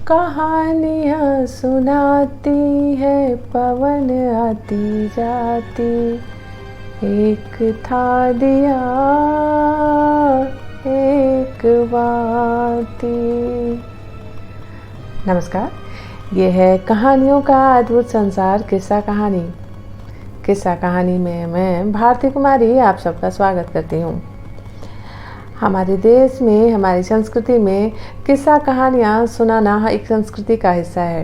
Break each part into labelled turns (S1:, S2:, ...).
S1: कहानियाँ सुनाती है पवन आती जाती, एक था दिया एक बाती। नमस्कार, ये है कहानियों का अद्भुत संसार किस्सा कहानी। किस्सा कहानी में मैं भारती कुमारी आप सबका स्वागत करती हूँ। हमारे देश में, हमारी संस्कृति में किस्सा कहानियाँ सुनाना एक संस्कृति का हिस्सा है।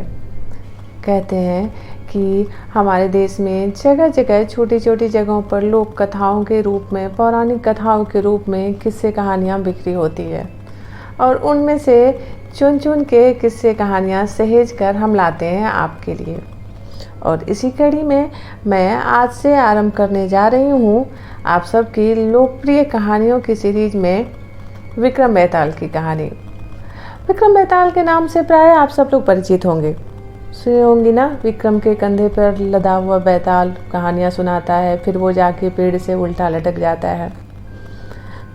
S1: कहते हैं कि हमारे देश में जगह जगह छोटी छोटी जगहों पर लोक कथाओं के रूप में, पौराणिक कथाओं के रूप में किस्से कहानियाँ बिखरी होती है और उनमें से चुन चुन के किस्से कहानियाँ सहेज कर हम लाते हैं आपके लिए। और इसी कड़ी में मैं आज से आरंभ करने जा रही हूँ आप सबकी लोकप्रिय कहानियों की सीरीज में विक्रम बेताल की कहानी। विक्रम बेताल के नाम से प्राय आप सब लोग परिचित होंगे, सुने होंगी ना। विक्रम के कंधे पर लदा हुआ बेताल कहानियाँ सुनाता है, फिर वो जाके पेड़ से उल्टा लटक जाता है।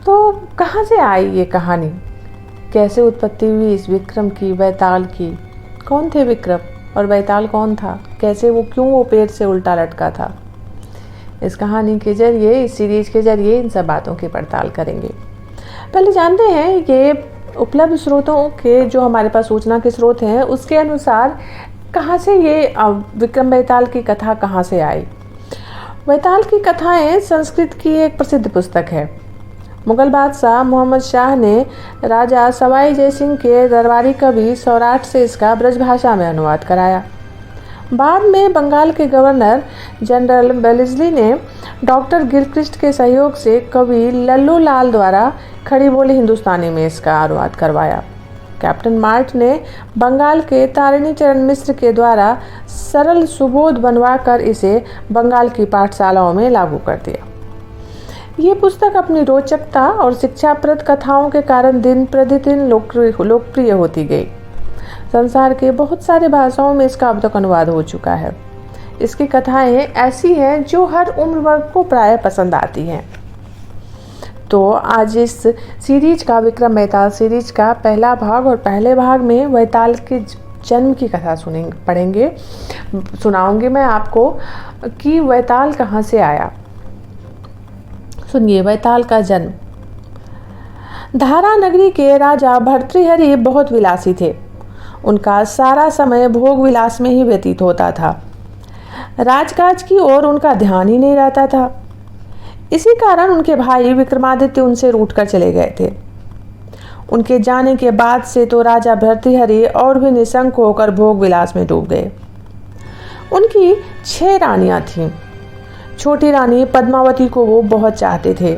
S1: तो कहाँ से आई ये कहानी, कैसे उत्पत्ति हुई इस विक्रम की, बेताल की? कौन थे विक्रम और बेताल कौन था? कैसे वो पेड़ से उल्टा लटका था? इस कहानी के जरिए, इस सीरीज के जरिए इन सब बातों की पड़ताल करेंगे। पहले जानते हैं ये उपलब्ध स्रोतों के, जो हमारे पास सूचना के स्रोत हैं, उसके अनुसार कहाँ से ये विक्रम बेताल की कथा कहाँ से आई। बेताल की कथाएं संस्कृत की एक प्रसिद्ध पुस्तक है। मुगल बादशाह मोहम्मद शाह ने राजा सवाई जय सिंह के दरबारी कवि सौराठ से इसका ब्रज भाषा में अनुवाद कराया। बाद में बंगाल के गवर्नर जनरल बेलिजली ने डॉक्टर गिलक्रिस्ट के सहयोग से कवि लल्लू लाल द्वारा खड़ी बोली हिंदुस्तानी में इसका अनुवाद करवाया। कैप्टन मार्ट ने बंगाल के तारिणी चरण मिश्र के द्वारा सरल सुबोध बनवाकर इसे बंगाल की पाठशालाओं में लागू कर दिया। ये पुस्तक अपनी रोचकता और शिक्षाप्रद कथाओं के कारण दिन प्रतिदिन लोकप्रिय होती गई। संसार के बहुत सारे भाषाओं में इसका अब तक अनुवाद हो चुका है। इसकी कथाएं ऐसी हैं जो हर उम्र वर्ग को प्राय पसंद आती हैं। तो आज इस सीरीज का, विक्रम बेताल सीरीज का पहला भाग, और पहले भाग में बेताल के जन्म की कथा सुनाऊंगी मैं आपको कि बेताल कहाँ से आया। सुनिए, बेताल का जन्म। धारा नगरी के राजा भर्तृहरि बहुत विलासी थे। उनका सारा समय भोग विलास में ही व्यतीत होता था। राजकाज की ओर उनका ध्यान ही नहीं रहता था। इसी कारण उनके भाई विक्रमादित्य उनसे रूठ कर चले गए थे। उनके जाने के बाद से तो राजा भर्तृहरि और भी निसंक होकर भोग विलास में डूब गए। उनकी 6 रानियां थीं। छोटी रानी पद्मावती को वो बहुत चाहते थे।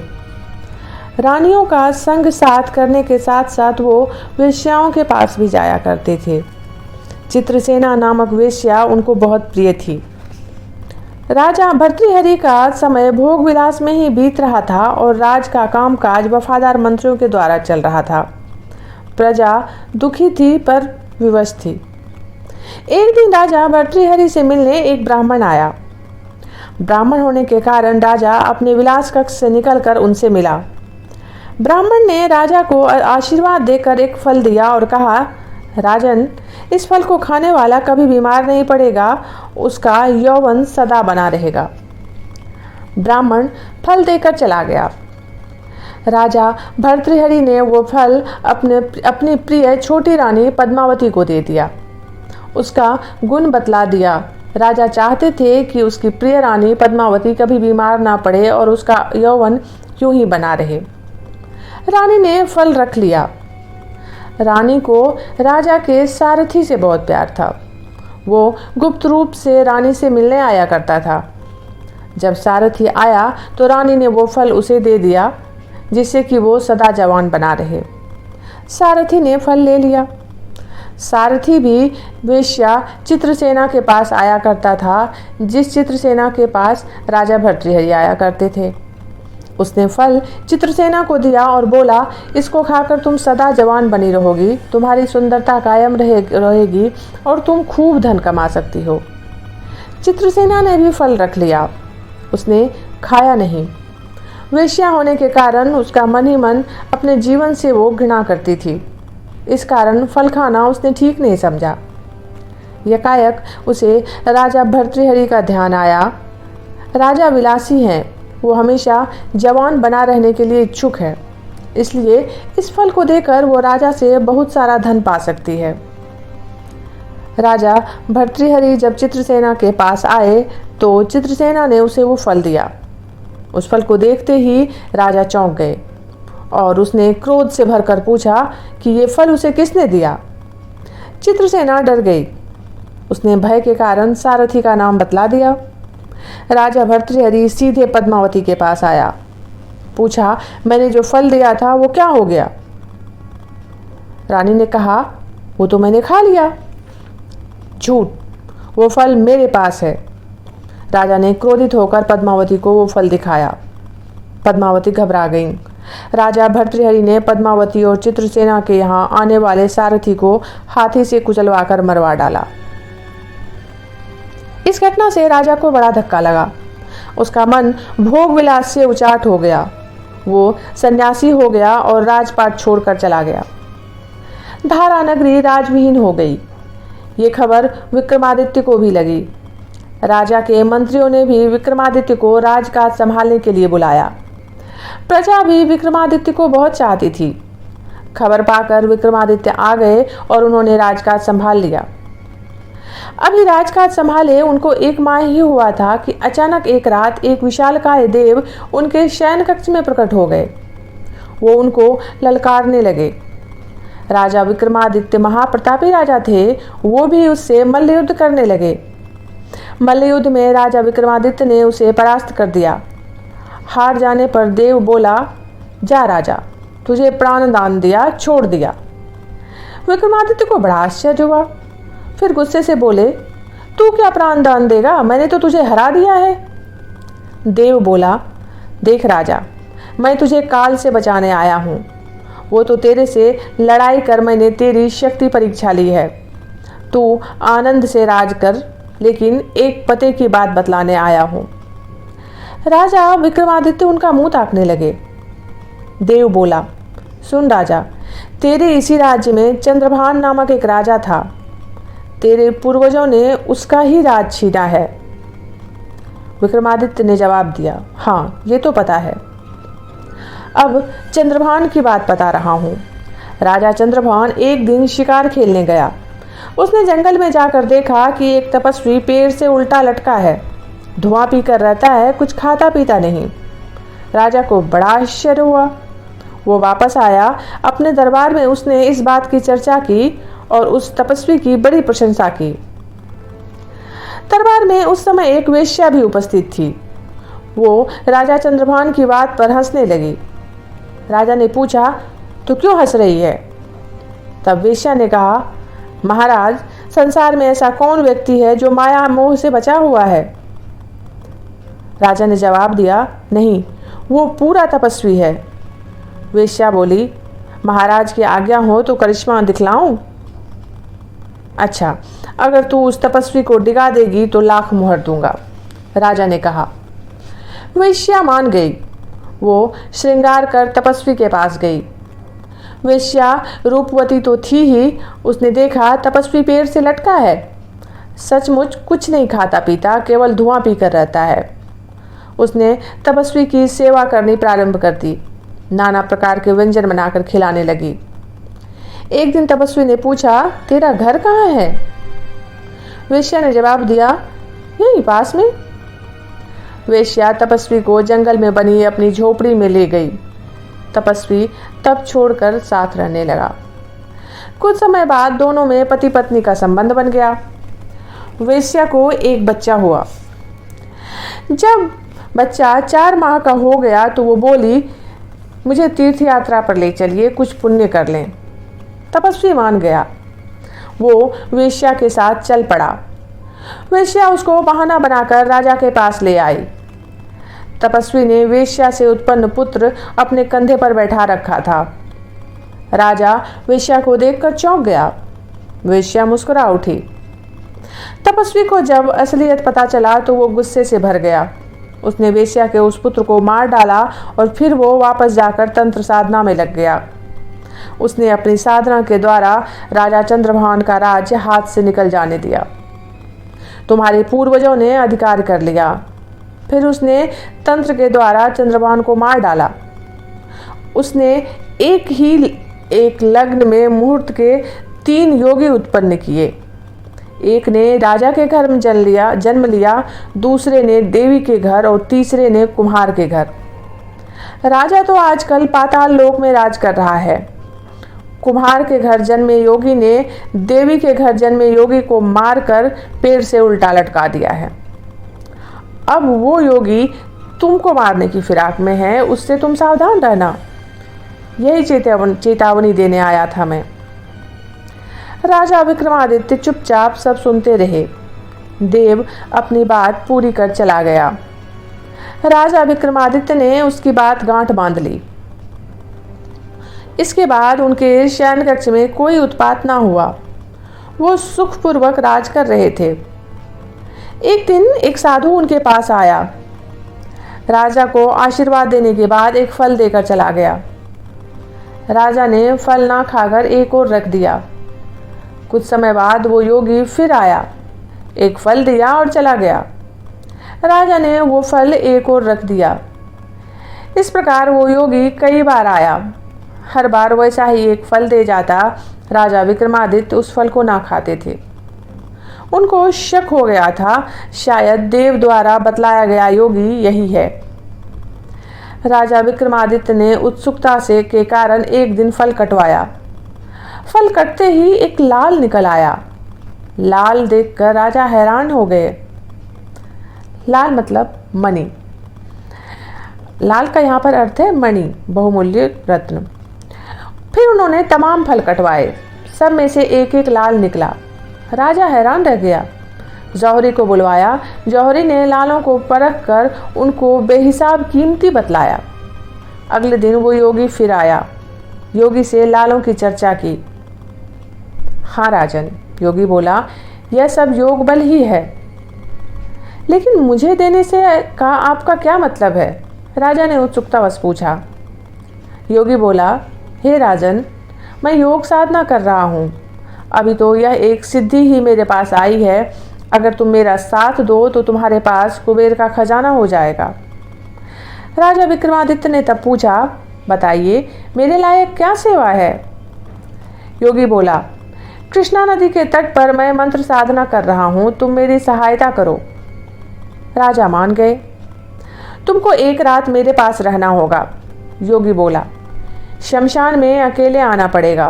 S1: रानियों का संग साथ करने के साथ साथ वो वेश्याओं के पास भी जाया करते थे। चित्रसेना नामक वेश्या उनको बहुत प्रिय थी। राजा भर्तृहरि का समय भोग विलास में ही बीत रहा था और राज का कामकाज वफादार मंत्रियों के द्वारा चल रहा था। प्रजा दुखी थी पर विवश थी। एक दिन राजा भर्तृहरि से मिलने एक ब्राह्मण आया। ब्राह्मण होने के कारण राजा अपने विलास कक्ष से निकलकर उनसे मिला। ब्राह्मण ने राजा को आशीर्वाद देकर एक फल दिया और कहा, राजन, इस फल को खाने वाला कभी बीमार नहीं पड़ेगा, उसका यौवन सदा बना रहेगा। ब्राह्मण फल देकर चला गया। राजा भर्तृहरि ने वो फल अपनी प्रिय छोटी रानी पद्मावती को दे दिया। उसका गुण बतला दिया। राजा चाहते थे कि उसकी प्रिय रानी पद्मावती कभी बीमार ना पड़े और उसका यौवन यूं ही बना रहे। रानी ने फल रख लिया। रानी को राजा के सारथी से बहुत प्यार था। वो गुप्त रूप से रानी से मिलने आया करता था। जब सारथी आया तो रानी ने वो फल उसे दे दिया, जिससे कि वो सदा जवान बना रहे। सारथी ने फल ले लिया। सारथी भी वेश्या चित्रसेना के पास आया करता था, जिस चित्रसेना के पास राजा भर्तृहरि आया करते थे। उसने फल चित्रसेना को दिया और बोला, इसको खाकर तुम सदा जवान बनी रहोगी, तुम्हारी सुंदरता कायम रहेगी और तुम खूब धन कमा सकती हो। चित्रसेना ने भी फल रख लिया। उसने खाया नहीं। वेश्या होने के कारण उसका मन ही मन अपने जीवन से वो घृणा करती थी। इस कारण फल खाना उसने ठीक नहीं समझा। यकायक उसे राजा भर्तृहरि का ध्यान आया। राजा विलासी हैं, वो हमेशा जवान बना रहने के लिए इच्छुक है, इसलिए इस फल को देकर वो राजा से बहुत सारा धन पा सकती है। राजा भर्तृहरि जब चित्रसेना के पास आए तो चित्रसेना ने उसे वो फल दिया। उस फल को देखते ही राजा चौंक गए और उसने क्रोध से भरकर पूछा कि ये फल उसे किसने दिया। चित्रसेना डर गई। उसने भय के कारण सारथी का नाम बतला दिया। राजा भर्तृहरि सीधे पद्मावती के पास आया, पूछा, मैंने जो फल दिया था वो क्या हो गया? रानी ने कहा, वो तो मैंने खा लिया। झूठ, वो फल मेरे पास है। राजा ने क्रोधित होकर पद्मावती को वो फल दिखाया। पद्मावती घबरा गईं। राजा भर्तृहरि ने पद्मावती और चित्रसेना के यहाँ आने वाले सारथी को हाथी से कुचलवाकर मरवा डाला। इस घटना से राजा को बड़ा धक्का लगा। उसका मन भोग विलास से उचाट हो गया। वो सन्यासी हो गया और राजपाट छोड़कर चला गया। धारा नगरी राजविहीन हो गई। ये खबर विक्रमादित्य को भी लगी। राजा के मंत्रियों ने भी विक्रमादित्य को राजकाज संभालने के लिए बुलाया। प्रजा भी विक्रमादित्य को बहुत चाहती थी। खबर पाकर विक्रमादित्य आ गए और उन्होंने राजकाज संभाल लिया। अभी राजकाज संभाले उनको 1 माह ही हुआ था कि अचानक एक रात एक विशालकाय देव उनके शयन कक्ष में प्रकट हो गए। वो उनको ललकारने लगे। राजा विक्रमादित्य महाप्रतापी राजा थे, वो भी उससे मल्लयुद्ध करने लगे। मल्लयुद्ध में राजा विक्रमादित्य ने उसे परास्त कर दिया। हार जाने पर देव बोला, जा राजा, तुझे प्राण दान दिया, छोड़ दिया। विक्रमादित्य को बड़ा आश्चर्य हुआ। फिर गुस्से से बोले, तू क्या प्राण दान देगा, मैंने तो तुझे हरा दिया है। देव बोला, देख राजा, मैं तुझे काल से बचाने आया हूँ। वो तो तेरे से लड़ाई कर मैंने तेरी शक्ति परीक्षा ली है। तू आनंद से राज कर, लेकिन एक पते की बात बतलाने आया हूँ। राजा विक्रमादित्य उनका मुंह ताकने लगे। देव बोला, सुन राजा, तेरे इसी राज्य में चंद्रभान नामक एक राजा था। तेरे पूर्वजों ने उसका ही राज छीना है। विक्रमादित्य ने जवाब दिया, हाँ, ये तो पता है। अब चंद्रभान की बात बता रहा हूँ। राजा चंद्रभान एक दिन शिकार खेलने गया। उसने जंगल में जाकर देखा कि एक तपस्वी पेड़ से उल्टा लटका है, धुआं पीकर रहता है, कुछ खाता पीता नहीं। राजा को बड़ा आश्चर्य हुआ। वो वापस आया। अपने दरबार में उसने इस बात की चर्चा की और उस तपस्वी की बड़ी प्रशंसा की। दरबार में उस समय एक वेश्या भी उपस्थित थी। वो राजा चंद्रभान की बात पर हंसने लगी। राजा ने पूछा, तू क्यों हंस रही है? तब वेश्या ने कहा, महाराज, संसार में ऐसा कौन व्यक्ति है जो माया मोह से बचा हुआ है? राजा ने जवाब दिया, नहीं, वो पूरा तपस्वी है। वेश्या बोली, महाराज की आज्ञा हो तो करिश्मा दिखलाऊं? अच्छा, अगर तू उस तपस्वी को डिगा देगी तो लाख मुहर दूंगा, राजा ने कहा। वेश्या मान गई। वो श्रृंगार कर तपस्वी के पास गई। वेश्या रूपवती तो थी ही। उसने देखा तपस्वी पेड़ से लटका है। सचमुच कुछ नहीं खाता पीता, केवल धुआं पीकर रहता है। उसने तपस्वी की सेवा करनी प्रारंभ कर दी। नाना प्रकार के व्यंजन बनाकर खिलाने लगी। एक दिन तपस्वी ने पूछा, तेरा घर कहाँ है? वेश्या ने जवाब दिया, यहीं पास में। वेश्या तपस्वी को जंगल में बनी अपनी झोपड़ी में ले गई। तपस्वी तब छोड़कर साथ रहने लगा। कुछ समय बाद दोनों में पति पत्नी का संबंध बन गया। वेश्या को एक बच्चा हुआ। जब बच्चा 4 माह का हो गया तो वो बोली, मुझे तीर्थ यात्रा पर ले चलिए, कुछ पुण्य कर लें। तपस्वी मान गया। वो वेश्या के साथ चल पड़ा। वेश्या उसको बहाना बनाकर राजा के पास ले आई। तपस्वी ने वेश्या से उत्पन्न पुत्र अपने कंधे पर बैठा रखा था। राजा वेश्या को देखकर चौंक गया। वेश्या मुस्कुरा उठी। तपस्वी को जब असलियत पता चला तो वो गुस्से से भर गया। उसने वेश्या के उस पुत्र को मार डाला और फिर वो वापस जाकर तंत्र साधना में लग गया। उसने अपनी साधना के द्वारा राजा चंद्रभान का राज्य हाथ से निकल जाने दिया। तुम्हारे पूर्वजों ने अधिकार कर लिया। फिर उसने तंत्र के द्वारा चंद्रभान को मार डाला। उसने एक लग्न में मुहूर्त के 3 योगी उत्पन्न किए। एक ने राजा के घर में जन्म लिया, दूसरे ने देवी के घर और तीसरे ने कुम्हार के घर। राजा तो आजकल पाताल लोक में राज कर रहा है। कुम्हार के घर जन्मे योगी ने देवी के घर जन्मे योगी को मारकर पेड़ से उल्टा लटका दिया है। अब वो योगी तुमको मारने की फिराक में है, उससे तुम सावधान रहना। यही चेतावनी देने आया था मैं। राजा विक्रमादित्य चुपचाप सब सुनते रहे। देव अपनी बात पूरी कर चला गया। राजा विक्रमादित्य ने उसकी बात गांठ बांध ली। इसके बाद उनके शयन कक्ष में कोई उत्पात ना हुआ। वो सुखपूर्वक राज कर रहे थे। एक दिन एक साधु उनके पास आया। राजा को आशीर्वाद देने के बाद एक फल देकर चला गया। राजा ने फल ना खाकर एक और रख दिया। कुछ समय बाद वो योगी फिर आया, एक फल दिया और चला गया। राजा ने वो फल एक और रख दिया। इस प्रकार वो योगी कई बार आया। हर बार वैसा ही एक फल दे जाता। राजा विक्रमादित्य उस फल को ना खाते थे। उनको शक हो गया था, शायद देव द्वारा बतलाया गया योगी यही है। राजा विक्रमादित्य ने उत्सुकता से के कारण एक दिन फल कटवाया। फल कटते ही एक लाल निकल आया। लाल देखकर राजा हैरान हो गए। लाल मतलब मणि। लाल का यहाँ पर अर्थ है मणि, बहुमूल्य रत्न। फिर उन्होंने तमाम फल कटवाए। सब में से एक एक लाल निकला। राजा हैरान रह गया। जौहरी को बुलवाया। जौहरी ने लालों को परख कर उनको बेहिसाब कीमती बतलाया। अगले दिन वो योगी फिर आया। योगी से लालों की चर्चा की। हाँ राजन, योगी बोला, यह सब योग बल ही है, लेकिन मुझे देने से का आपका क्या मतलब है? राजा ने उत्सुकतावश पूछा। योगी बोला, हे राजन, मैं योग साधना कर रहा हूँ। अभी तो यह एक सिद्धि ही मेरे पास आई है। अगर तुम मेरा साथ दो तो तुम्हारे पास कुबेर का खजाना हो जाएगा। राजा विक्रमादित्य ने तब पूछा, बताइए मेरे लायक क्या सेवा है? योगी बोला, कृष्णा नदी के तट पर मैं मंत्र साधना कर रहा हूँ, तुम मेरी सहायता करो। राजा मान गए। तुमको एक रात मेरे पास रहना होगा। योगी बोला, शमशान में अकेले आना पड़ेगा।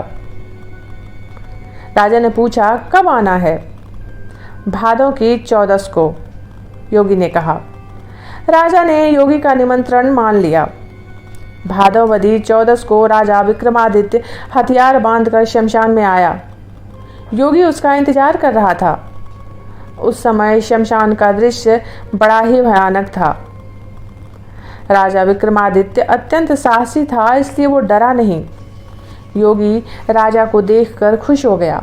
S1: राजा ने पूछा, कब आना है? भादों की 14 को, योगी ने कहा। राजा ने योगी का निमंत्रण मान लिया। भादवदी 14 को राजा विक्रमादित्य हथियार बांधकर शमशान में आया। योगी उसका इंतजार कर रहा था। उस समय शमशान का दृश्य बड़ा ही भयानक था। राजा विक्रमादित्य अत्यंत साहसी था, इसलिए वो डरा नहीं। योगी राजा को देखकर खुश हो गया।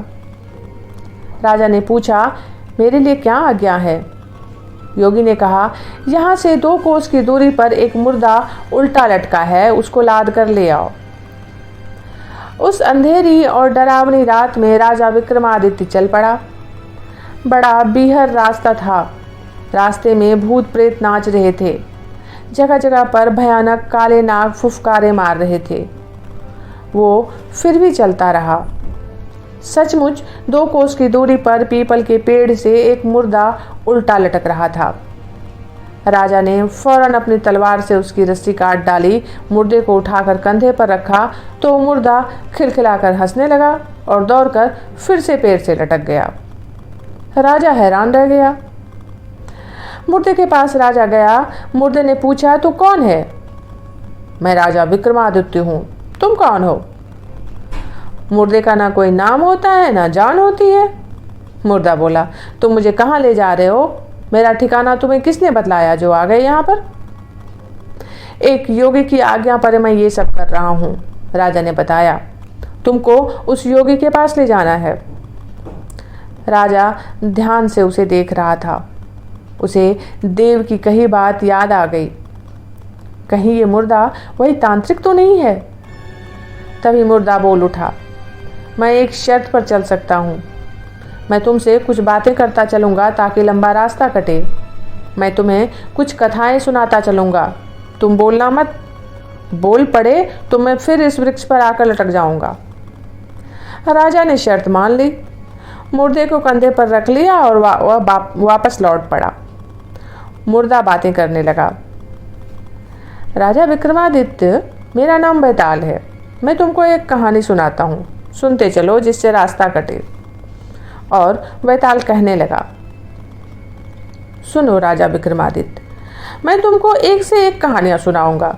S1: राजा ने पूछा, मेरे लिए क्या आज्ञा है? योगी ने कहा, यहाँ से 2 कोस की दूरी पर एक मुर्दा उल्टा लटका है, उसको लाद कर ले आओ। उस अंधेरी और डरावनी रात में राजा विक्रमादित्य चल पड़ा। बड़ा बीहर रास्ता था। रास्ते में भूत प्रेत नाच रहे थे। जगह जगह पर भयानक काले नाग फुफकारे मार रहे थे। वो फिर भी चलता रहा। सचमुच 2 कोस की दूरी पर पीपल के पेड़ से एक मुर्दा उल्टा लटक रहा था। राजा ने फौरन अपनी तलवार से उसकी रस्सी काट डाली। मुर्दे को उठाकर कंधे पर रखा तो मुर्दा खिलखिलाकर हंसने लगा और दौड़कर फिर से पेड़ से लटक गया। राजा हैरान रह गया। मुर्दे के पास राजा गया। मुर्दे ने पूछा, तू कौन है? मैं राजा विक्रमादित्य हूँ। तुम कौन हो? मुर्दे का ना कोई नाम होता है ना जान होती है। मुर्दा बोला, तुम मुझे कहाँ ले जा रहे हो? मेरा ठिकाना तुम्हें किसने बतलाया जो आ गए यहाँ पर? एक योगी की आज्ञा पर मैं ये सब कर रहा हूँ, राजा ने बताया। तुमको उस योगी के पास ले जाना है। राजा ध्यान से उसे देख रहा था। उसे देव की कही बात याद आ गई। कहीं ये मुर्दा वही तांत्रिक तो नहीं है? तभी मुर्दा बोल उठा, मैं एक शर्त पर चल सकता हूँ। मैं तुमसे कुछ बातें करता चलूँगा ताकि लंबा रास्ता कटे। मैं तुम्हें कुछ कथाएं सुनाता चलूँगा, तुम बोलना मत। बोल पड़े तो मैं फिर इस वृक्ष पर आकर लटक जाऊँगा। राजा ने शर्त मान ली, मुर्दे को कंधे पर रख लिया और वापस लौट पड़ा। मुर्दा बातें करने लगा, राजा विक्रमादित्य, मेरा नाम बैताल है। मैं तुमको एक कहानी सुनाता हूँ, सुनते चलो जिससे रास्ता कटे। और बैताल कहने लगा, सुनो राजा विक्रमादित्य, मैं तुमको एक से एक कहानियां सुनाऊंगा।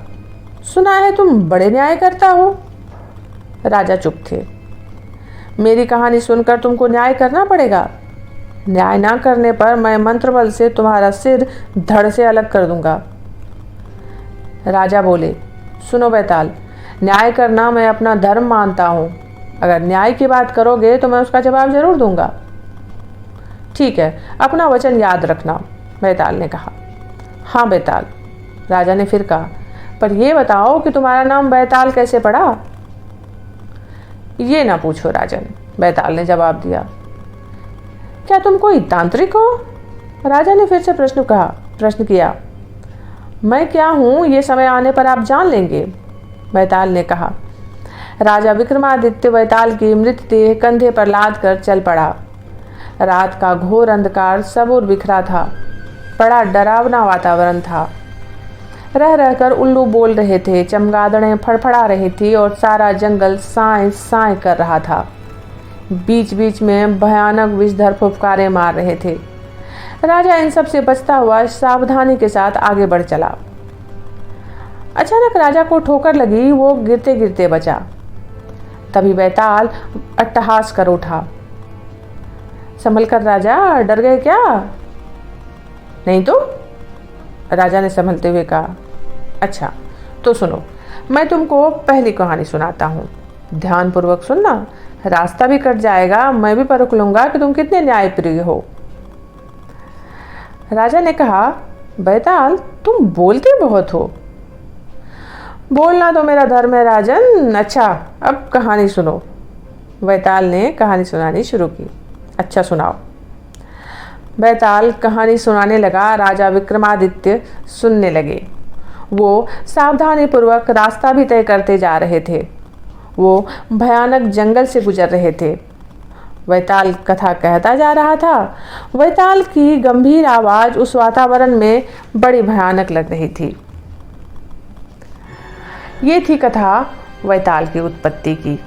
S1: सुना है तुम बड़े न्याय करता हो। राजा चुप थे। मेरी कहानी सुनकर तुमको न्याय करना पड़ेगा। न्याय ना करने पर मैं मंत्र बल से तुम्हारा सिर धड़ से अलग कर दूंगा। राजा बोले, सुनो बैताल, न्याय करना मैं अपना धर्म मानता हूँ। अगर न्याय की बात करोगे तो मैं उसका जवाब जरूर दूंगा। ठीक है, अपना वचन याद रखना, बैताल ने कहा। हाँ बैताल, राजा ने फिर कहा, पर यह बताओ कि तुम्हारा नाम बैताल कैसे पड़ा। ये ना पूछो राजन, बैताल ने जवाब दिया। क्या तुम कोई तांत्रिक हो? राजा ने फिर से प्रश्न किया। मैं क्या हूं ये समय आने पर आप जान लेंगे, बैताल ने कहा। राजा विक्रमादित्य बैताल की मृत देह कंधे पर लाद कर चल पड़ा। रात का घोर अंधकार सब ओर बिखरा था। बड़ा डरावना वातावरण था। रह रहकर उल्लू बोल रहे थे, चमगादड़ें फड़फड़ा रही थी और सारा जंगल साए साए कर रहा था। बीच बीच में भयानक विषधर फुफकारे मार रहे थे। राजा इन सब से बचता हुआ सावधानी के साथ आगे बढ़ चला। अचानक राजा को ठोकर लगी, वो गिरते गिरते बचा। तभी बैताल अट्टहास कर उठा। संभल कर राजा, डर गए क्या? नहीं तो, राजा ने संभलते हुए कहा। अच्छा तो सुनो, मैं तुमको पहली कहानी सुनाता हूँ, ध्यानपूर्वक सुनना। रास्ता भी कट जाएगा, मैं भी परख लूंगा कि तुम कितने न्यायप्रिय हो। राजा ने कहा, बैताल तुम बोलते बहुत हो। बोलना तो मेरा धर्म है राजन। अच्छा अब कहानी सुनो। बैताल ने कहानी सुनानी शुरू की। अच्छा सुनाओ। बैताल कहानी सुनाने लगा। राजा विक्रमादित्य सुनने लगे। वो सावधानी पूर्वक रास्ता भी तय करते जा रहे थे। वो भयानक जंगल से गुजर रहे थे। बैताल कथा कहता जा रहा था। बैताल की गंभीर आवाज उस वातावरण में बड़ी भयानक लग रही थी। ये थी कथा बैताल की उत्पत्ति की।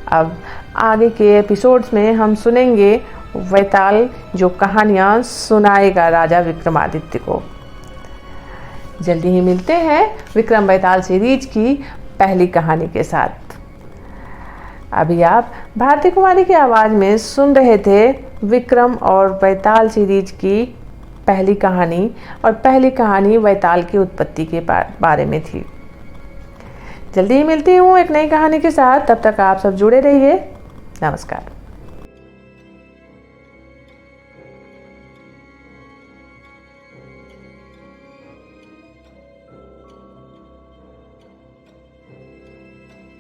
S1: अब आगे के एपिसोड्स में हम सुनेंगे बैताल जो कहानियाँ सुनाएगा राजा विक्रमादित्य को। जल्दी ही मिलते हैं विक्रम बैताल सीरीज की पहली कहानी के साथ। अभी आप भारती कुमारी की आवाज़ में सुन रहे थे विक्रम और बैताल सीरीज की पहली कहानी, और पहली कहानी बैताल की उत्पत्ति के बारे में थी। जल्दी ही मिलती हूँ एक नई कहानी के साथ। तब तक आप सब जुड़े रहिए। नमस्कार।